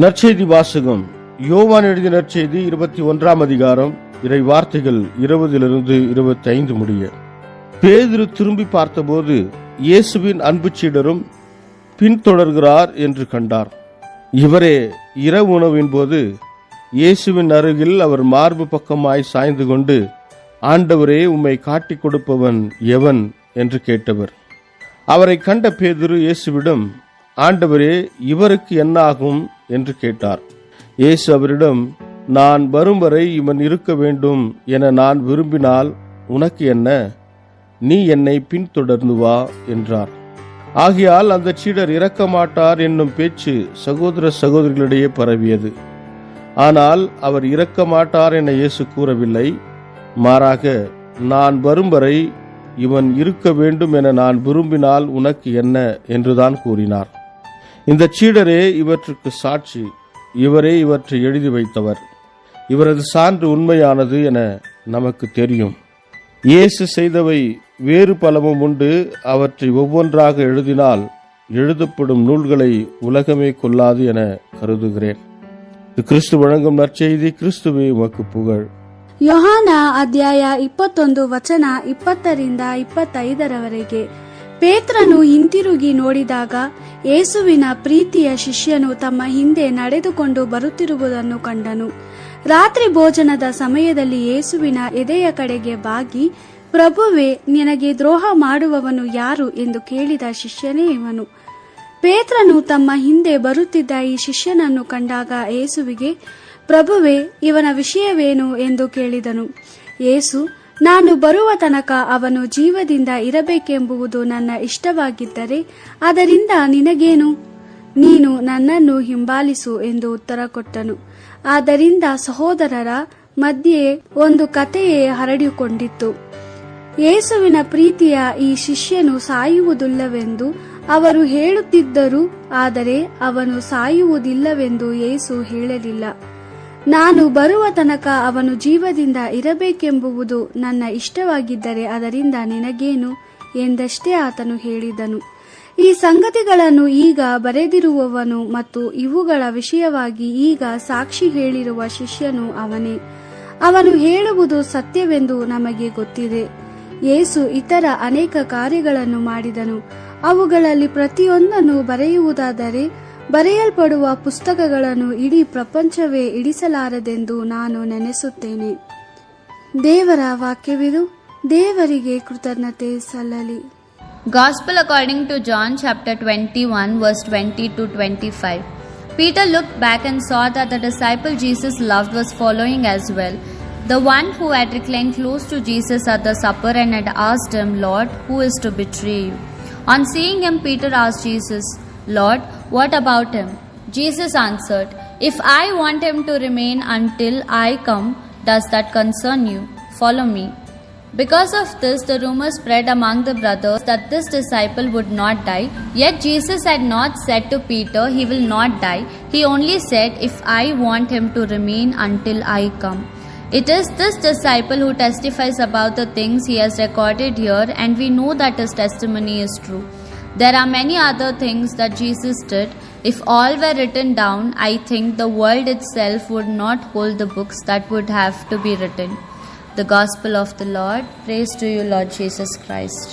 நற்செய்தி வாசகம். யோவான் எழுதிய நற்செய்தி 21 அதிகாரம், இறை வார்த்தைகள் 20-25 முடிய. பேதுரு திரும்பி பார்த்தபோது இயேசுவின் அன்பு சீடரும் பின்தொடர்கிறார் என்று கண்டார். இவரே இரவு உணவின் போது இயேசுவின் அருகில் அவர் மார்பு பக்கமாய் சாய்ந்து கொண்டு, ஆண்டவரே, உம்மை காட்டிக் கொடுப்பவன் எவன் என்று கேட்டவர். அவரை கண்ட பேதுரு இயேசுவிடம், ஆண்டவரே, இவருக்கு என்ன ஆகும் என்று கேட்டார். இயேசு அவரிடம், நான் வரும் வரை இவன் இருக்க வேண்டும் என நான் விரும்பினால் உனக்கு என்ன? நீ என்னை பின்தொடர்ந்து வா என்றார். ஆகையால் அந்த சீடர் இறக்க மாட்டார் என்னும் பேச்சு சகோதர சகோதரிகளிடையே பரவியது. ஆனால் அவர் இறக்க மாட்டார் என இயேசு கூறவில்லை. மாறாக, நான் வரும் வரை இவன் இருக்க வேண்டும் என நான் விரும்பினால் உனக்கு என்ன என்றுதான் கூறினார். இந்த சீடரே இவற்றுக்கு சாட்சி. இவரே இவற்றை எழுதி வைத்தவர். இவரது சான்று உண்மையானது என நமக்கு தெரியும். இயேசு செய்தவை வேறு பலவும் உண்டு. அவற்றை ஒவ்வொன்றாக எழுதினால் எழுதப்படும் நூல்களை உலகமே கொள்ளாது என கருதுகிறேன். இது கிறிஸ்து வழங்கும் நற்செய்தி. கிறிஸ்துவே உமக்கு புகழ். ಯೋಹಾನ ಅಧ್ಯಾಯ 21 ವಚನ 20-25 ಪೇತ್ರನು ಹಿಂತಿರುಗಿ ನೋಡಿದಾಗ ಯೇಸುವಿನ ಪ್ರೀತಿಯ ಶಿಷ್ಯನು ತಮ್ಮ ಹಿಂದೆ ನಡೆದುಕೊಂಡು ಬರುತ್ತಿರುವುದನ್ನು ಕಂಡನು. ರಾತ್ರಿ ಭೋಜನದ ಸಮಯದಲ್ಲಿ ಯೇಸುವಿನ ಎದೆಯ ಕಡೆಗೆ ಬಾಗಿ, ಪ್ರಭುವೇ, ನಿನಗೆ ದ್ರೋಹ ಮಾಡುವವನು ಯಾರು ಎಂದು ಕೇಳಿದ ಶಿಷ್ಯನೇ ಇವನು. ಪೇತ್ರನು ತಮ್ಮ ಹಿಂದೆ ಬರುತ್ತಿದ್ದ ಈ ಶಿಷ್ಯನನ್ನು ಕಂಡಾಗ ಯೇಸುವಿಗೆ, ಪ್ರಭುವೇ, ಇವನ ವಿಷಯವೇನು ಎಂದು ಕೇಳಿದನು. ಯೇಸು, ನಾನು ಬರುವ ತನಕ ಅವನು ಜೀವದಿಂದ ಇರಬೇಕೆಂಬುದು ನನ್ನ ಇಷ್ಟವಾಗಿದ್ದರೆ ಅದರಿಂದ ನಿನಗೇನು? ನೀನು ನನ್ನನ್ನು ಹಿಂಬಾಲಿಸು ಎಂದು ಉತ್ತರ ಕೊಟ್ಟನು. ಆದ್ದರಿಂದ ಸಹೋದರರ ಮಧ್ಯೆ ಒಂದು ಕಥೆಯೇ ಹರಡಿಕೊಂಡಿತ್ತು. ಯೇಸುವಿನ ಪ್ರೀತಿಯ ಈ ಶಿಷ್ಯನು ಸಾಯುವುದಿಲ್ಲವೆಂದು ಅವರು ಹೇಳುತ್ತಿದ್ದರು. ಆದರೆ ಅವನು ಸಾಯುವುದಿಲ್ಲವೆಂದು ಯೇಸು ಹೇಳಲಿಲ್ಲ. ನಾನು ಬರುವ ತನಕ ಅವನು ಜೀವದಿಂದ ಇರಬೇಕೆಂಬುದು ನನ್ನ ಇಷ್ಟವಾಗಿದ್ದರೆ ಅದರಿಂದ ನಿನಗೇನು ಎಂದಷ್ಟೇ ಆತನು ಹೇಳಿದನು. ಈ ಸಂಗತಿಗಳನ್ನು ಈಗ ಬರೆದಿರುವವನು ಮತ್ತು ಇವುಗಳ ವಿಷಯವಾಗಿ ಈಗ ಸಾಕ್ಷಿ ಹೇಳಿರುವ ಶಿಷ್ಯನು ಅವನೇ. ಅವನು ಹೇಳುವುದು ಸತ್ಯವೆಂದು ನಮಗೆ ಗೊತ್ತಿದೆ. ಯೇಸು ಇತರ ಅನೇಕ ಕಾರ್ಯಗಳನ್ನು ಮಾಡಿದನು. ಅವುಗಳಲ್ಲಿ ಪ್ರತಿಯೊಂದನ್ನು ಬರೆಯುವುದಾದರೆ ಬರೆಯಲ್ಪಡುವ ಪುಸ್ತಕಗಳನ್ನು ಇಡೀ ಪ್ರಪಂಚವೇ ಇಡಿಸಲಾರದೆಂದು ನಾನು ನೆನೆಸುತ್ತೇನೆ. ದೇವರ ವಾಕ್ಯವಿದು. ದೇವರಿಗೆ ಕೃತಜ್ಞತೆ ಸಲ್ಲಲಿ. Gospel according to John chapter 21 verse 20-25. Peter looked back and saw that the disciple Jesus loved was following as well, the one who had reclined close to Jesus at the supper and had asked him, Lord, who is to betray you? On seeing him, Peter asked Jesus, Lord, what about him? Jesus answered, If I want him to remain until I come, does that concern you? Follow me. Because of this, the rumor spread among the brothers that this disciple would not die. Yet Jesus had not said to Peter, he will not die. He only said, If I want him to remain until I come. It is this disciple who testifies about the things he has recorded here, and we know that his testimony is true. There are many other things that Jesus did. If all were written down, I think the world itself would not hold the books that would have to be written. The Gospel of the Lord. Praise to you, Lord Jesus Christ.